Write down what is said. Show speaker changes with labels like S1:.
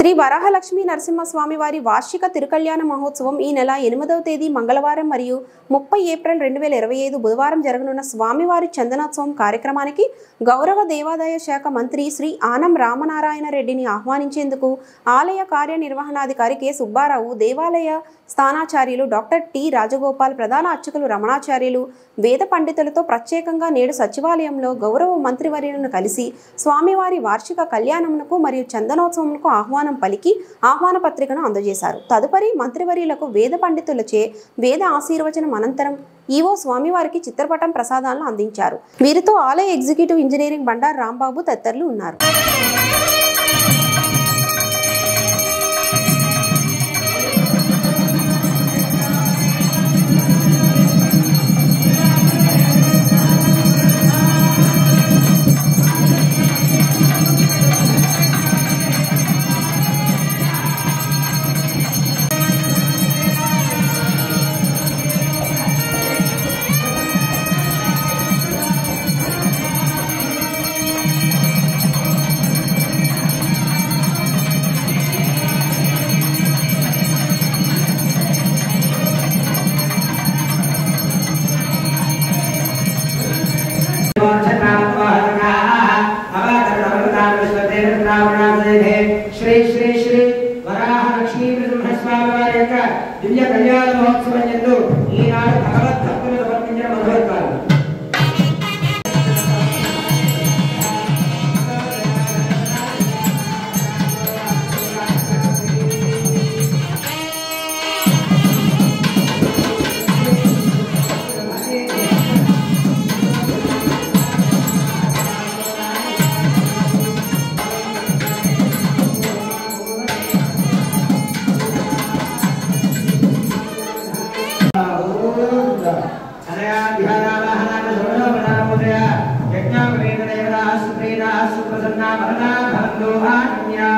S1: శ్రీ వరాహలక్ష్మీ నరసింహస్వామి వారి వార్షిక తిరుకల్యాణ మహోత్సవం ఈ నెల 8వ తేదీ మంగళవారం మరియు 30 ఏప్రిల్ 2025 బుధవారం జరగనున్న స్వామివారి చందనోత్సవం కార్యక్రమానికి గౌరవ దేవాదాయ శాఖ మంత్రి శ్రీ ఆనం రామనారాయణ రెడ్డిని ఆహ్వానించేందుకు ఆలయ కార్యనిర్వహణాధికారి కె సుబ్బారావు, దేవాలయ స్థానాచార్యులు డాక్టర్ టి రాజగోపాల్, ప్రధాన అర్చకులు రమణాచార్యులు, వేద పండితులతో ప్రత్యేకంగా నేడు సచివాలయంలో గౌరవ మంత్రివర్యులను కలిసి స్వామివారి వార్షిక కళ్యాణమునకు మరియు చందనోత్సవమునకు ఆహ్వానం పలికి ఆహ్వాన పత్రికను అందజేశారు. తదుపరి మంత్రివర్యులకు వేద పండితులచే వేద ఆశీర్వచనం అనంతరం ఈవో స్వామివారికి చిత్రపటం ప్రసాదాలను అందించారు. వీరితో ఆలయ ఎగ్జిక్యూటివ్ ఇంజనీరింగ్ బండారు రాంబాబు తదితరులు ఉన్నారు.
S2: श्री श्री श्री वराहलक्ष्मी नरसिंहस्वामी वाరి యొక్క దివ్య కళ్యాణ మహోత్సవం యందు ఈనాడు భగవద్భక్తులు సమర్పించిన మధురకాలు. यज्ञापवेददेवदाः सुप्रीदाः सुप्रसन्ना भरता भवन्तु आज्ञा